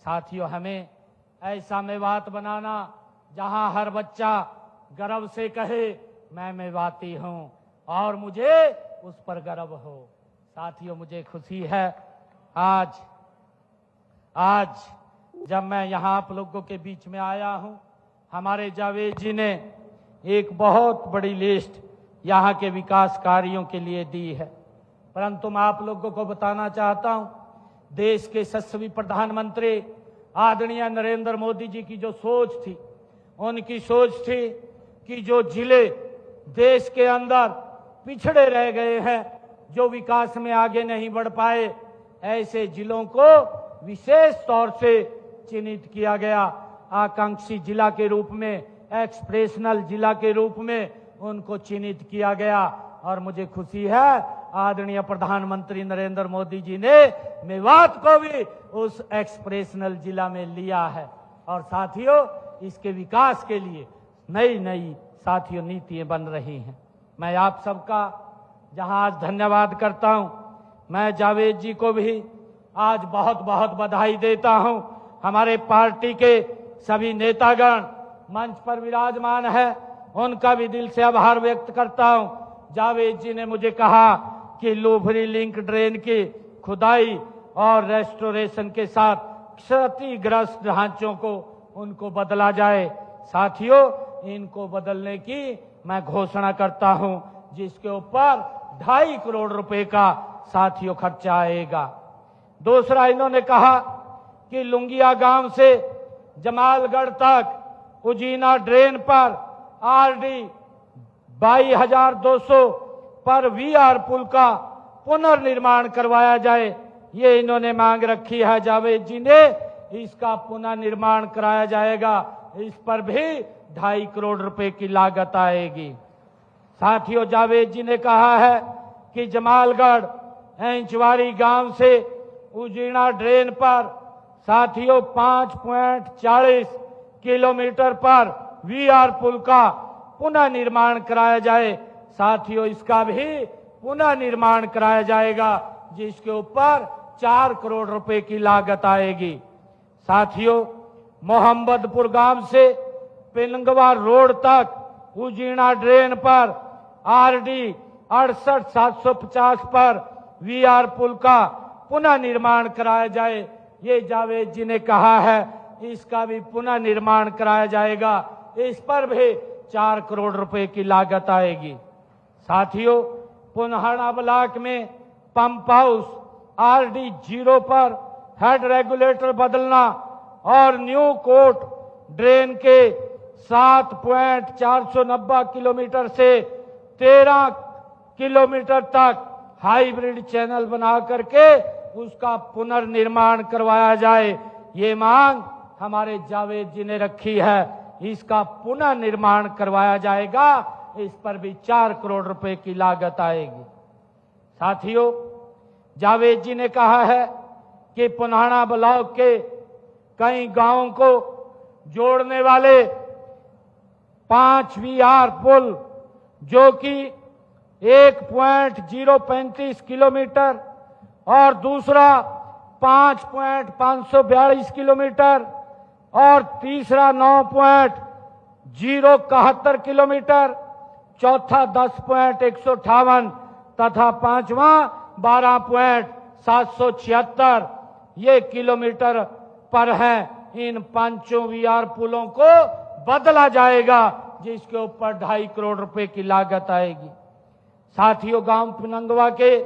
साथियों, हमें ऐसा मेवात बनाना जहां हर बच्चा गर्व से कहे मैं मेवाती हूं और मुझे उस पर गर्व हो। साथियों, मुझे खुशी है आज जब मैं यहाँ आप लोगों के बीच में आया हूँ। हमारे जावेद जी ने एक बहुत बड़ी लिस्ट यहाँ के विकास कार्यों के लिए दी है, परंतु मैं आप लोगों को बताना चाहता हूँ, देश के यशस्वी प्रधानमंत्री आदरणीय नरेंद्र मोदी जी की जो सोच थी, उनकी सोच थी कि जो जिले देश के अंदर पिछड़े रह गए हैं, जो विकास में आगे नहीं बढ़ पाए, ऐसे जिलों को विशेष तौर से चिन्हित किया गया। आकांक्षी जिला के रूप में, एक्सप्रेशनल जिला के रूप में उनको चिन्हित किया गया और मुझे खुशी है आदरणीय प्रधानमंत्री नरेंद्र मोदी जी ने मेवात को भी उस एक्सप्रेशनल जिला में लिया है। और साथियों, इसके विकास के लिए नई नई साथियों नीतियां बन रही हैं। मैं आप सबका जहां आज धन्यवाद करता हूं, मैं जावेद जी को भी आज बहुत बहुत बधाई देता हूं। हमारे पार्टी के सभी नेतागण मंच पर विराजमान है, उनका भी दिल से आभार व्यक्त करता हूं। जावेद जी ने मुझे कहा कि लोभरी लिंक ड्रेन की खुदाई और रेस्टोरेशन के साथ क्षतिग्रस्त ढांचों को उनको बदला जाए। साथियों, इनको बदलने की मैं घोषणा करता हूं, जिसके ऊपर 2.5 करोड़ रुपए का साथियों खर्चा आएगा। दूसरा, इन्होंने कहा कि लुंगिया गांव से जमालगढ़ तक उजीना ड्रेन पर आरडी 22,200 पर वीआर पुल का पुनर्निर्माण करवाया जाए। ये इन्होंने मांग रखी है जावेद जी ने, इसका पुनर्निर्माण कराया जाएगा। इस पर भी 2.5 करोड़ रुपए की लागत आएगी। साथियों, जावेद जी ने कहा है कि जमालगढ़ एंचवारी गांव से उजीना ड्रेन पर साथियों 5.40 किलोमीटर पर वीआर पुल का पुनर्निर्माण कराया जाए। साथियों, इसका भी पुनर्निर्माण कराया जाएगा, जिसके ऊपर 4 करोड़ रुपए की लागत आएगी। साथियों, मोहम्मदपुर गांव से पिलंगवा रोड तक उजीना ड्रेन पर आरडी 68,750 पर वीआर पुल का पुनर्निर्माण कराया जाए। ये जावेद जी ने कहा है, इसका भी पुनर्निर्माण कराया जाएगा। इस पर भी 4 करोड़ रुपए की लागत आएगी। साथियों, पुनहाना ब्लॉक में पंप हाउस आरडी 0 पर हेड रेगुलेटर बदलना और न्यू कोट ड्रेन के 7.490 किलोमीटर से 13 किलोमीटर तक हाइब्रिड चैनल बना करके उसका पुनर्निर्माण करवाया जाए। ये मांग हमारे जावेद जी ने रखी है, इसका पुनर्निर्माण करवाया जाएगा। इस पर भी 4 करोड़ रुपए की लागत आएगी। साथियों, जावेद जी ने कहा है कि पुनहाना ब्लॉक के कई गांवों को जोड़ने वाले 5 वीआर पुल, जो कि 1.035 किलोमीटर और दूसरा 5.542 किलोमीटर और तीसरा 9.071 किलोमीटर, चौथा 10.158 तथा पांचवा 12.776 ये किलोमीटर पर है। इन 5 वीआर पुलों को बदला जाएगा, जिसके ऊपर 2.5 करोड़ रुपए की लागत आएगी। साथियों, गांव पिलंगवा के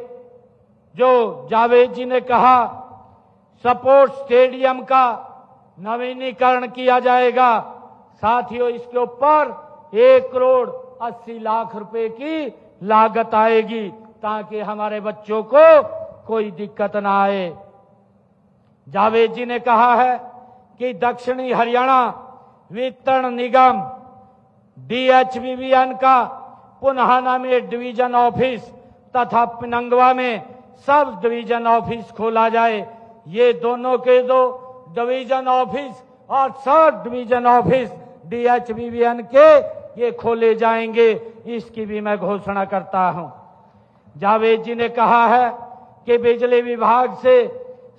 जो जावेद जी ने कहा स्पोर्ट्स स्टेडियम का नवीनीकरण किया जाएगा। साथियों, इसके ऊपर 1 करोड़ 80 लाख रुपए की लागत आएगी, ताकि हमारे बच्चों को कोई दिक्कत ना आए। जावेद जी ने कहा है कि दक्षिणी हरियाणा वितरण निगम DHBBN का पुनहाना में डिवीजन ऑफिस तथा पिलंगवा में सब डिवीजन ऑफिस खोला जाए। ये दोनों के दो डिवीजन ऑफिस और सब डिवीजन ऑफिस DHBBN के ये खोले जाएंगे, इसकी भी मैं घोषणा करता हूं। जावेद जी ने कहा है कि बिजली विभाग से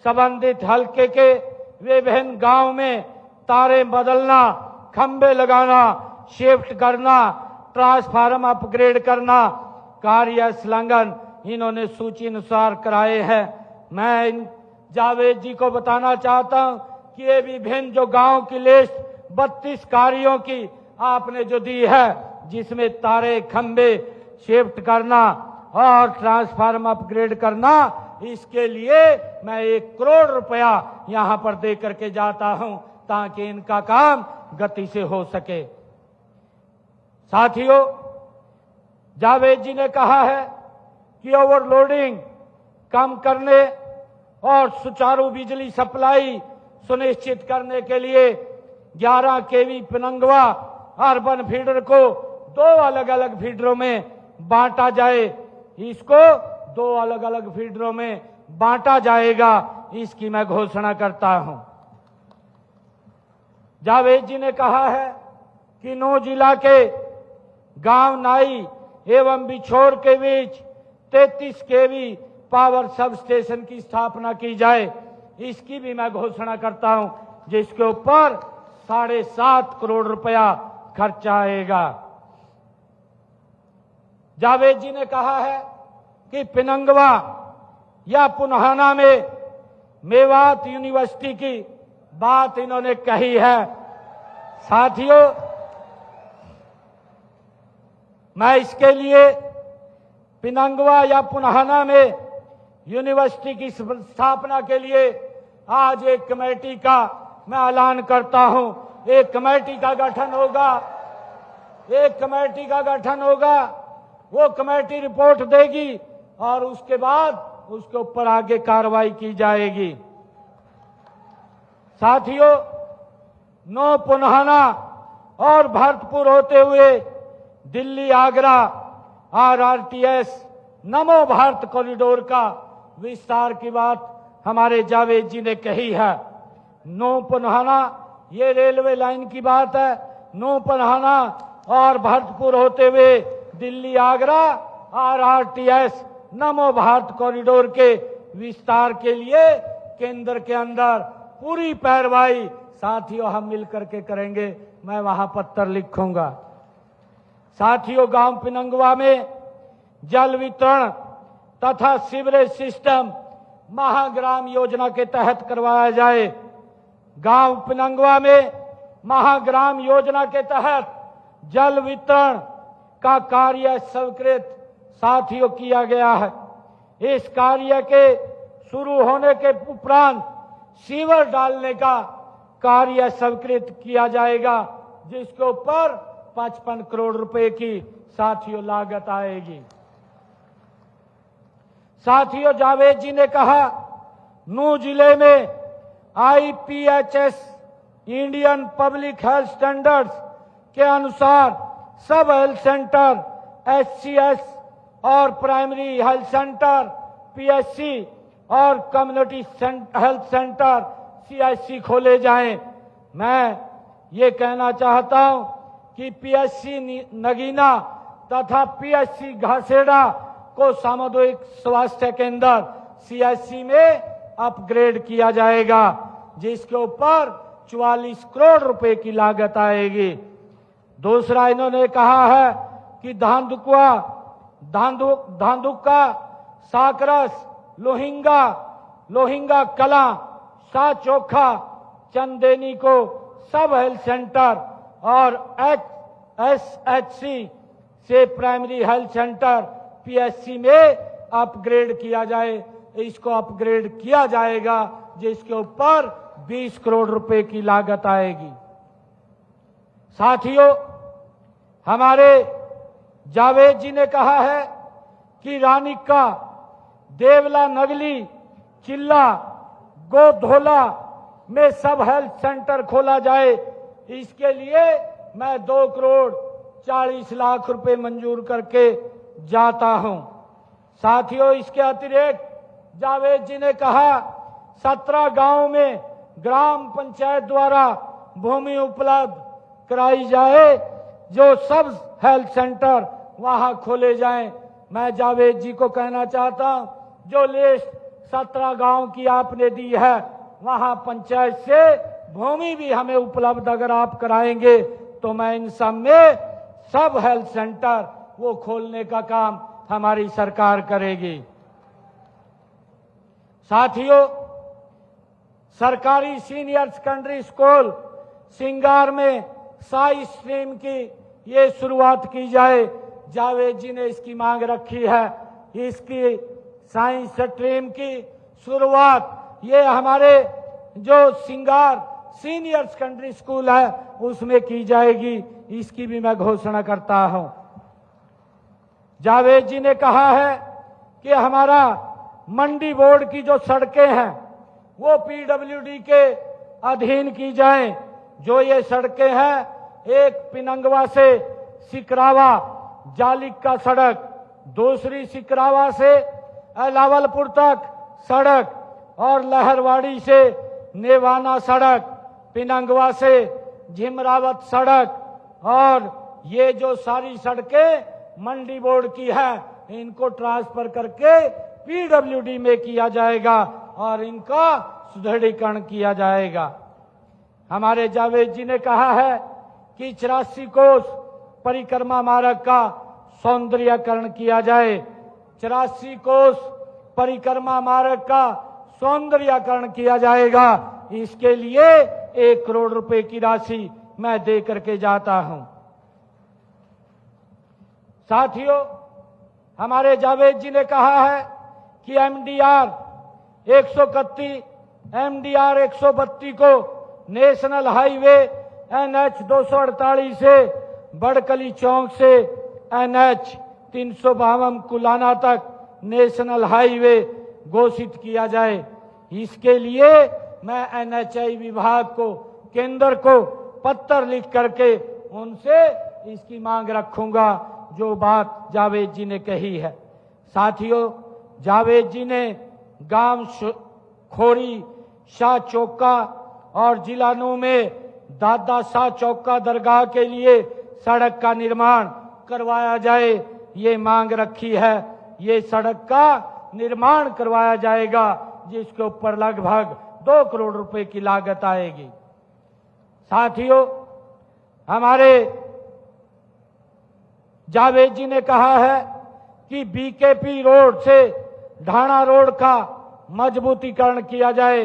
संबंधित हल्के के विभिन्न गांव में तारे बदलना, खंबे लगाना, शिफ्ट करना, ट्रांसफार्मर अपग्रेड करना, कार्य संलग्न इन्होंने सूची अनुसार कराए हैं। मैं इन जावेद जी को बताना चाहता हूं कि ये विभिन्न जो गांव की लिस्ट 32 कार्यों की आपने जो दी है, जिसमें तारे, खंबे शिफ्ट करना और ट्रांसफार्मर अपग्रेड करना, इसके लिए मैं 1 करोड़ रुपया यहां पर दे करके जाता हूं ताकि इनका काम गति से हो सके। साथियों, जावेद जी ने कहा है कि ओवरलोडिंग कम करने और सुचारू बिजली सप्लाई सुनिश्चित करने के लिए 11 केवी पिनंगवा अर्बन फीडर को 2 अलग अलग फीडरों में बांटा जाए। इसको 2 अलग अलग फीडरों में बांटा जाएगा, इसकी मैं घोषणा करता हूं। जावेद जी ने कहा है कि नौ जिला के गांव नाई एवं बिछोर के बीच 33 केवी पावर सब स्टेशन की स्थापना की जाए, इसकी भी मैं घोषणा करता हूं, जिसके ऊपर 7.5 करोड़ रुपया खर्चा आएगा। जावेद जी ने कहा है कि पिनंगवा या पुनहाना में मेवात यूनिवर्सिटी की बात इन्होंने कही है। साथियों, मैं इसके लिए पिनंगवा या पुनहाना में यूनिवर्सिटी की स्थापना के लिए आज एक कमेटी का मैं ऐलान करता हूं। एक कमेटी का गठन होगा, वो कमेटी रिपोर्ट देगी और उसके बाद उसके ऊपर आगे कार्रवाई की जाएगी। साथियों, नौ पुनहाना और भरतपुर होते हुए दिल्ली आगरा RRTS नमो भारत कॉरिडोर का विस्तार की बात हमारे जावेद जी ने कही है। नौ पुनहाना ये रेलवे लाइन की बात है। नौ पुनहाना और भरतपुर होते हुए दिल्ली आगरा RRTS नमो भारत कॉरिडोर के विस्तार के लिए केंद्र के अंदर पूरी पैरवाई साथियों हम मिलकर के करेंगे। मैं वहां पत्र लिखूंगा। साथियों, गांव पिनंगवा में जल वितरण तथा सीवरेज सिस्टम महाग्राम योजना के तहत करवाया जाए। गांव पिनंगवा में महाग्राम योजना के तहत जल वितरण का कार्य स्वीकृत साथियों किया गया है। इस कार्य के शुरू होने के उपरांत सीवर डालने का कार्य स्वीकृत किया जाएगा, जिसके ऊपर 55 करोड़ रुपए की साथियों लागत आएगी। साथियों, जावेद जी ने कहा नूंह जिले में IPHS Indian public health standards के अनुसार सब हेल्थ सेंटर HCS और प्राइमरी हेल्थ सेंटर PHC और कम्युनिटी हेल्थ सेंटर CIC खोले जाएं। मैं ये कहना चाहता हूं कि PHC नगीना तथा PHC घासेड़ा को सामुदायिक स्वास्थ्य केंद्र CIC में अपग्रेड किया जाएगा, जिसके ऊपर 44 करोड़ रुपए की लागत आएगी। दूसरा, इन्होंने कहा है कि धांधुका, साकरस, लोहिंगा कला, साचोखा, चंदेनी को सब हेल्थ सेंटर और SHC से प्राइमरी हेल्थ सेंटर PHC में अपग्रेड किया जाए। इसको अपग्रेड किया जाएगा, जिसके ऊपर 20 करोड़ रुपए की लागत आएगी। साथियों, हमारे जावेद जी ने कहा है कि रानिका, देवला, नगली, चिल्ला, गोधोला में सब हेल्थ सेंटर खोला जाए। इसके लिए मैं 2 करोड़ 40 लाख रुपए मंजूर करके जाता हूं। साथियों, इसके अतिरिक्त जावेद जी ने कहा 17 गांव में ग्राम पंचायत द्वारा भूमि उपलब्ध कराई जाए, जो सब हेल्थ सेंटर वहां खोले जाएं। मैं जावेद जी को कहना चाहता हूं, जो लिस्ट 17 गांव की आपने दी है, वहां पंचायत से भूमि भी हमें उपलब्ध अगर आप कराएंगे तो मैं इन सब में सब हेल्थ सेंटर वो खोलने का काम हमारी सरकार करेगी। साथियों, सरकारी सीनियर सेकेंडरी स्कूल सिंगार में साइंस स्ट्रीम की ये शुरुआत की जाए। जावेद जी ने इसकी मांग रखी है। इसकी साइंस स्ट्रीम की शुरुआत ये हमारे जो सिंगार सीनियर सेकेंडरी स्कूल है उसमें की जाएगी। इसकी भी मैं घोषणा करता हूं। जावेद जी ने कहा है कि हमारा मंडी बोर्ड की जो सड़कें हैं वो पीडब्ल्यूडी के अधीन की जाएं। जो ये सड़कें हैं, एक पिनंगवा से सिकरावा जालिक का सड़क, दूसरी सिकरावा से अलावलपुर तक सड़क और लहरवाड़ी से नेवाना सड़क, पिनंगवा से झिमरावत सड़क, और ये जो सारी सड़कें मंडी बोर्ड की है इनको ट्रांसफर करके पीडब्ल्यूडी में किया जाएगा और इनका सुदृढ़ीकरण किया जाएगा। हमारे जावेद जी ने कहा है कि 84 कोस परिक्रमा मार्ग का सौंदर्यीकरण किया जाए। 84 कोस परिक्रमा मार्ग का सौंदर्यीकरण किया जाएगा। इसके लिए 1 करोड़ रुपए की राशि मैं दे करके जाता हूं। साथियों, हमारे जावेद जी ने कहा है कि एमडीआर 131, एमडीआर 132 को नेशनल हाईवे एनएच 248 से बड़कली चौक से एनएच 352 कुलाना तक नेशनल हाईवे घोषित किया जाए। इसके लिए मैं एनएचआई विभाग को, केंद्र को पत्र लिख करके उनसे इसकी मांग रखूंगा, जो बात जावेद जी ने कही है। साथियों, जावेद जी ने गांव खोरी शाह चौका और जिला नूह में दादा शाह चौका दरगाह के लिए सड़क का निर्माण करवाया जाए, ये मांग रखी है। ये सड़क का निर्माण करवाया जाएगा जिसके ऊपर लगभग 2 करोड़ रुपए की लागत आएगी। साथियों, हमारे जावेद जी ने कहा है कि बीकेपी रोड से ढाणा रोड का मजबूतीकरण किया जाए।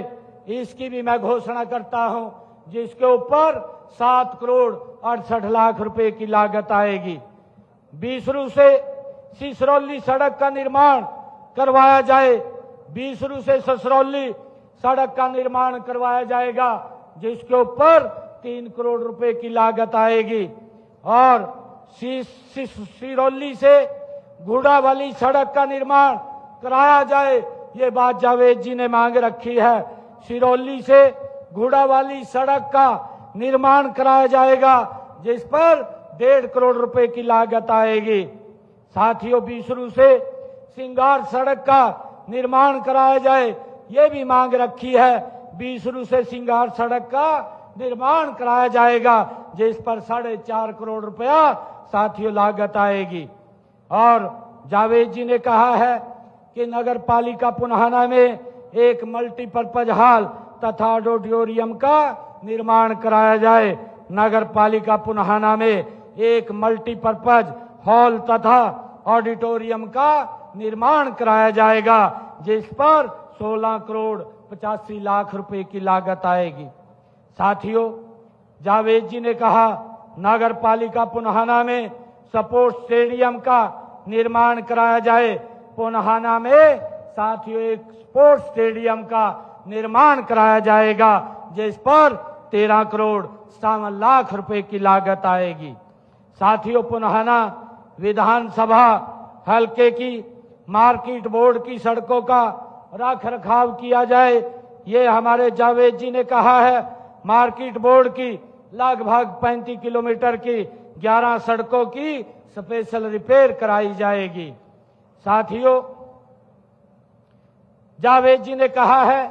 इसकी भी मैं घोषणा करता हूं, जिसके ऊपर 7 करोड़ 68 लाख रुपए की लागत आएगी। बीसरू से सिसरौली सड़क का निर्माण करवाया जाए। बीसरू से ससरौली सड़क का निर्माण करवाया जाएगा, जिसके ऊपर 3 करोड़ रुपए की लागत आएगी। और सिरौली से घोड़ा वाली सड़क का निर्माण कराया जाए, ये बात जावेद जी ने मांग रखी है। सिरौली से घोड़ा वाली सड़क का निर्माण कराया जाएगा, जिस पर 1.5 करोड़ रुपए की लागत आएगी। साथियों, बीसरू से सिंगार सड़क का निर्माण कराया जाए, ये भी मांग रखी है। बीसरू से सिंगार सड़क का निर्माण कराया जाएगा, जिस पर 4.5 करोड़ रुपया साथियों लागत आएगी। और जावेद जी ने कहा है कि नगर पालिका पुनहाना में एक मल्टीपर्पज हॉल तथा ऑडिटोरियम का निर्माण कराया जाए। नगर पालिका पुनहाना में एक मल्टीपर्पज हॉल तथा ऑडिटोरियम का निर्माण कराया जाएगा, जिस पर 16 करोड़ 85 लाख रुपए की लागत आएगी। साथियों, जावेद जी ने कहा नगर पालिका पुनहाना में स्पोर्ट्स स्टेडियम का निर्माण कराया जाए। पुनहाना में साथियों एक स्पोर्ट्स स्टेडियम का निर्माण कराया जाएगा, जिस पर 13 करोड़ 57 लाख रुपए की लागत आएगी। साथियों, पुनहाना विधानसभा हल्के की मार्केट बोर्ड की सड़कों का रख रखाव किया जाए। ये हमारे जावेद जी ने कहा है। मार्केट बोर्ड की लगभग 35 किलोमीटर की 11 सड़कों की स्पेशल रिपेयर कराई जाएगी। साथियों, जावेद जी ने कहा है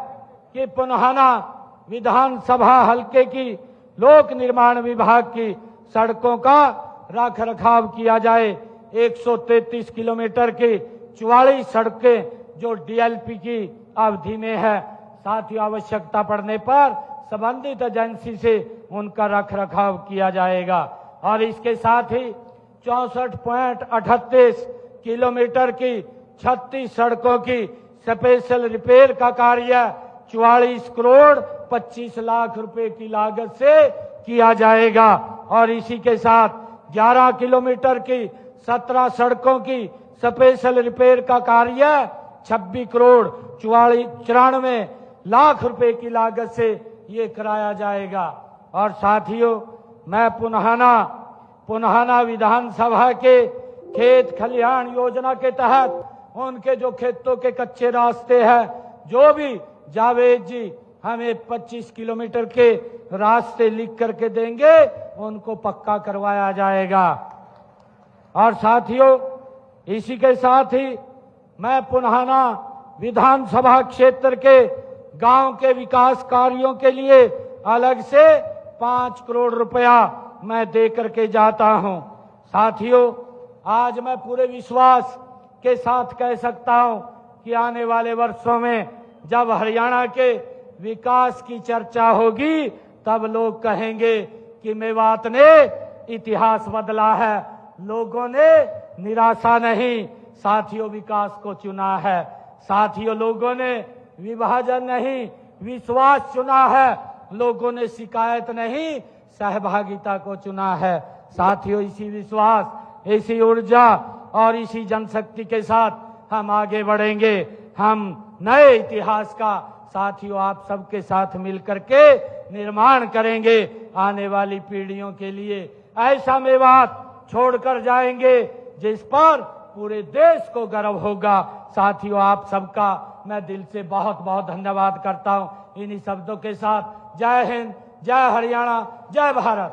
कि पुनहाना विधानसभा हल्के की लोक निर्माण विभाग की सड़कों का रख रखाव किया जाए। 133 किलोमीटर की 44 सड़कें जो डीएलपी की अवधि में है, साथियों आवश्यकता पड़ने पर संबंधित एजेंसी से उनका रख रखाव किया जाएगा। और इसके साथ ही 64.38 किलोमीटर की 36 सड़कों की स्पेशल रिपेयर का कार्य 44 करोड़ 25 लाख रुपए की लागत से किया जाएगा। और इसी के साथ 11 किलोमीटर की 17 सड़कों की स्पेशल रिपेयर का कार्य 26 करोड़ 94 लाख रुपए की लागत से ये कराया जाएगा। और साथियों, मैं पुनहाना विधानसभा के खेत खलिहान योजना के तहत उनके जो खेतों के कच्चे रास्ते हैं, जो भी जावेद जी हमें 25 किलोमीटर के रास्ते लिख करके देंगे, उनको पक्का करवाया जाएगा। और साथियों, इसी के साथ ही मैं पुनहाना विधानसभा क्षेत्र के गांव के विकास कार्यों के लिए अलग से 5 करोड़ रुपया मैं दे करके जाता हूं। साथियों, आज मैं पूरे विश्वास के साथ कह सकता हूं कि आने वाले वर्षों में जब हरियाणा के विकास की चर्चा होगी, तब लोग कहेंगे कि मेवात ने इतिहास बदला है। लोगों ने निराशा नहीं, साथियों विकास को चुना है। साथियों, लोगों ने विभाजन नहीं, विश्वास चुना है। लोगों ने शिकायत नहीं, सहभागिता को चुना है। साथियों, इसी विश्वास, इसी ऊर्जा और इसी जनशक्ति के साथ हम आगे बढ़ेंगे। हम नए इतिहास का साथियों आप सबके साथ मिलकर के निर्माण करेंगे। आने वाली पीढ़ियों के लिए ऐसा मेवात छोड़कर जाएंगे जिस पर पूरे देश को गर्व होगा। साथियों, आप सबका मैं दिल से बहुत बहुत धन्यवाद करता हूं। इन्हीं शब्दों के साथ जय हिंद, जय हरियाणा, जय भारत।